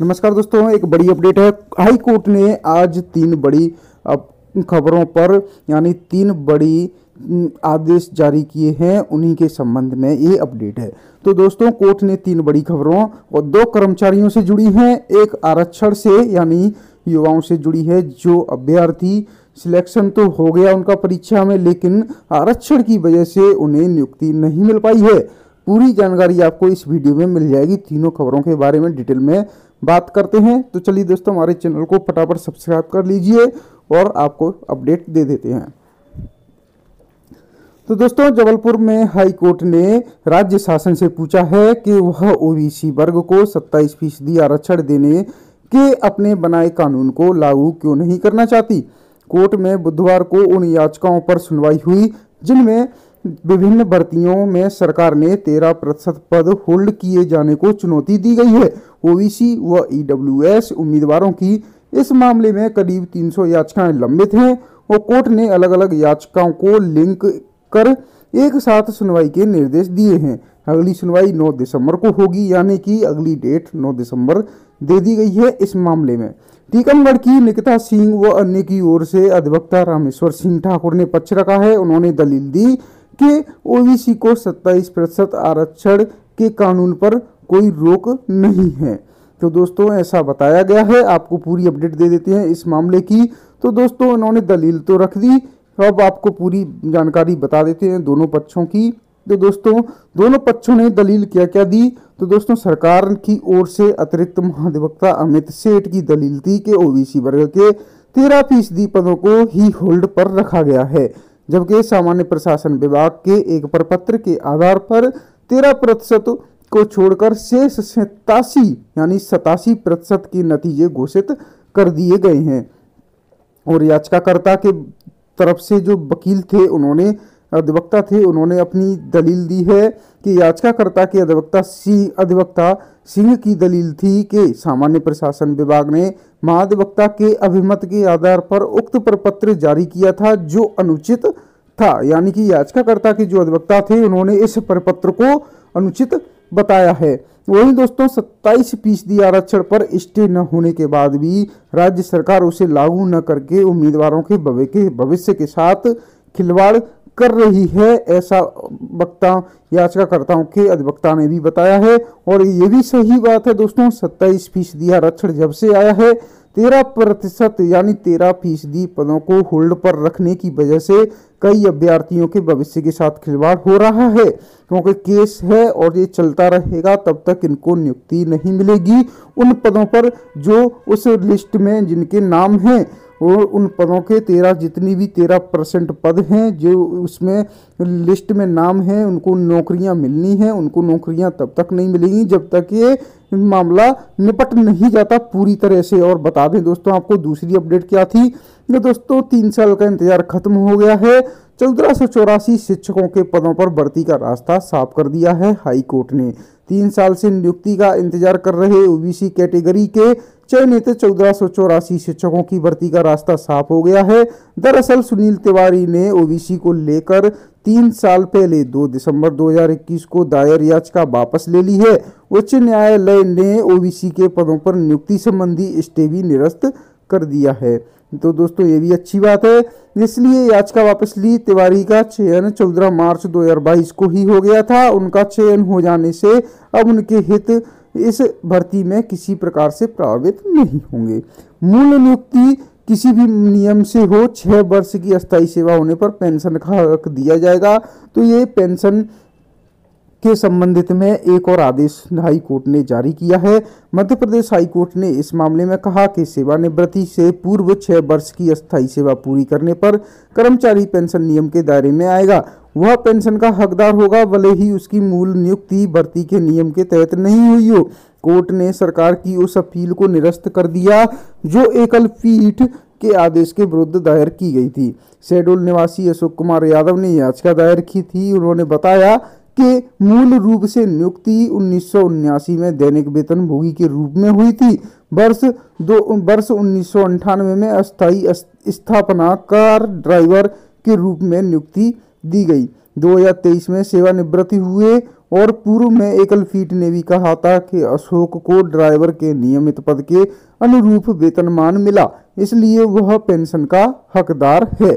नमस्कार दोस्तों, एक बड़ी अपडेट है। हाई कोर्ट ने आज तीन बड़ी खबरों पर यानी तीन बड़ी आदेश जारी किए हैं। उन्हीं के संबंध में ये अपडेट है। तो दोस्तों, कोर्ट ने तीन बड़ी खबरों और दो कर्मचारियों से जुड़ी हैं। एक आरक्षण से यानी युवाओं से जुड़ी है। जो अभ्यर्थी सिलेक्शन तो हो गया उनका परीक्षा में, लेकिन आरक्षण की वजह से उन्हें नियुक्ति नहीं मिल पाई है। पूरी जानकारी आपको इस वीडियो में मिल जाएगी। तीनों खबरों के बारे में डिटेल में बात करते हैं। तो चलिए दोस्तों, हमारे चैनल को फटाफट सब्सक्राइब कर लीजिए और आपको अपडेट दे देते हैं। तो दोस्तों, जबलपुर में हाई कोर्ट ने राज्य शासन से पूछा है कि वह ओबीसी वर्ग को 27% आरक्षण देने के अपने बनाए कानून को लागू क्यों नहीं करना चाहती। कोर्ट में बुधवार को उन याचिकाओं पर सुनवाई हुई जिनमें विभिन्न भर्तियों में सरकार ने 13% पद होल्ड किए जाने को चुनौती दी गई है। ओबीसी व ईडब्ल्यूएस उम्मीदवारों की इस मामले में करीब 300 याचिकाएं लंबित हैं और कोर्ट ने अलग अलग याचिकाओं को लिंक कर एक साथ सुनवाई के निर्देश दिए हैं। अगली सुनवाई 9 दिसंबर को होगी, यानी कि अगली डेट 9 दिसंबर दे दी गई है इस मामले में। टीकमगढ़ की निकिता सिंह व अन्य की ओर से अधिवक्ता रामेश्वर सिंह ठाकुर ने पक्ष रखा है। उन्होंने दलील दी कि ओबीसी को 27% आरक्षण के कानून पर कोई रोक नहीं है। तो दोस्तों, ऐसा बताया गया है। आपको पूरी अपडेट दे देते हैं इस मामले की। तो दोस्तों, उन्होंने दलील तो रख दी, अब आपको पूरी जानकारी बता देते हैं दोनों पक्षों की। तो दोस्तों, दोनों पक्षों ने दलील क्या क्या दी। तो दोस्तों, सरकार की ओर से अतिरिक्त महाधिवक्ता अमित सेठ की दलील थी कि ओबीसी वर्ग के 13% पदों को ही होल्ड पर रखा गया है, जबकि सामान्य प्रशासन विभाग के एक प्रपत्र के आधार पर 13% को छोड़कर शेष 87% के नतीजे घोषित कर दिए गए हैं। और याचिकाकर्ता के तरफ से जो वकील थे, उन्होंने अधिवक्ता थे, उन्होंने अपनी दलील दी है कि याचिकाकर्ता के अधिवक्ता सिंह की दलील थी कि सामान्य प्रशासन विभाग ने महाधिवक्ता के अभिमत के आधार पर उक्त प्रपत्र जारी किया था, जो अनुचित था। यानी कि याचिकाकर्ता के जो अधिवक्ता थे, उन्होंने इस प्रपत्र को अनुचित बताया है। वहीं दोस्तों, 27% आरक्षण पर स्टे न होने के बाद भी राज्य सरकार उसे लागू न करके उम्मीदवारों के भविष्य के साथ खिलवाड़ कर रही है, ऐसा याचिकाकर्ताओं के अधिवक्ता ने भी बताया है। और ये भी सही बात है दोस्तों, 27% आरक्षण जब से आया है, 13% यानी 13% पदों को होल्ड पर रखने की वजह से कई अभ्यर्थियों के भविष्य के साथ खिलवाड़ हो रहा है, क्योंकि केस है और ये चलता रहेगा तब तक इनको नियुक्ति नहीं मिलेगी उन पदों पर जो उस लिस्ट में जिनके नाम हैं। और उन पदों के 13% पद हैं जो उसमें लिस्ट में नाम है, उनको नौकरियां मिलनी है। उनको नौकरियां तब तक नहीं मिलेंगी जब तक ये मामला निपट नहीं जाता पूरी तरह से। और बता दें दोस्तों, आपको दूसरी अपडेट क्या थी कि दोस्तों 3 साल का इंतजार खत्म हो गया है। 1484 शिक्षकों के पदों पर भर्ती का रास्ता साफ कर दिया है हाई कोर्ट ने। 3 साल से नियुक्ति का इंतजार कर रहे ओबीसी कैटेगरी के चयनित 1484 शिक्षकों की भर्ती का रास्ता साफ हो गया है। दरअसल सुनील तिवारी ने ओबीसी को लेकर 3 साल पहले 2 दिसंबर 2021 को दायर याचिका वापस ले ली है। उच्च न्यायालय ने ओबीसी के पदों पर नियुक्ति संबंधी स्टे भी निरस्त कर दिया है। तो दोस्तों, ये भी अच्छी बात है, इसलिए याचिका वापस ली। तिवारी का चयन 14 मार्च 2022 को ही हो गया था। उनका चयन हो जाने से अब उनके हित इस भर्ती में किसी प्रकार से प्रभावित नहीं होंगे। मूल नियुक्ति किसी भी नियम से हो, 6 वर्ष की अस्थायी सेवा होने पर पेंशन का हक दिया जाएगा। तो ये पेंशन के संबंधित में एक और आदेश हाई कोर्ट ने जारी किया है। मध्य प्रदेश हाई कोर्ट ने इस मामले में कहा कि सेवानिवृत्ति से पूर्व 6 वर्ष की अस्थायी सेवा पूरी करने पर कर्मचारी पेंशन नियम के दायरे में आएगा। वह पेंशन का हकदार होगा, भले ही उसकी मूल नियुक्ति भर्ती के नियम के तहत नहीं हुई हो। कोर्ट ने सरकार की उस अपील को निरस्त कर दिया जो एकल पीठ के आदेश के विरुद्ध दायर की गई थी। शहडोल निवासी अशोक कुमार यादव ने याचिका दायर की थी। उन्होंने बताया कि मूल रूप से नियुक्ति 1979 में दैनिक वेतन भोगी के रूप में हुई थी। वर्ष 1998 में अस्थायी स्थापना कार ड्राइवर के रूप में नियुक्ति दी गई। 2023 में सेवानिवृत्ति हुए और पूर्व में एकल फीट ने भी कहा था कि अशोक को ड्राइवर के नियमित पद के अनुरूप वेतनमान मिला, इसलिए वह पेंशन का हकदार है।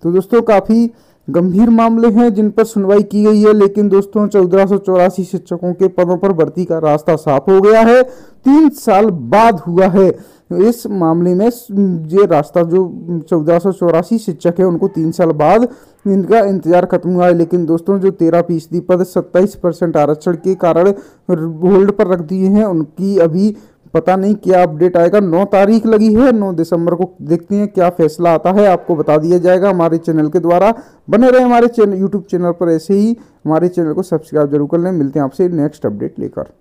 तो दोस्तों काफी गंभीर मामले हैं जिन पर सुनवाई की गई है, लेकिन दोस्तों 1484 शिक्षकों के पदों पर भर्ती का रास्ता साफ हो गया है। 3 साल बाद हुआ है इस मामले में ये रास्ता, जो 1484 शिक्षक है उनको 3 साल बाद इनका इंतजार खत्म हुआ है। लेकिन दोस्तों जो 13% पद 27% आरक्षण के कारण होल्ड पर रख दिए हैं, उनकी अभी पता नहीं क्या अपडेट आएगा। 9 तारीख लगी है, 9 दिसंबर को देखते हैं क्या फैसला आता है, आपको बता दिया जाएगा हमारे चैनल के द्वारा। बने रहे हमारे यूट्यूब चैनल पर, ऐसे ही हमारे चैनल को सब्सक्राइब जरूर कर लें। मिलते हैं आपसे नेक्स्ट अपडेट लेकर।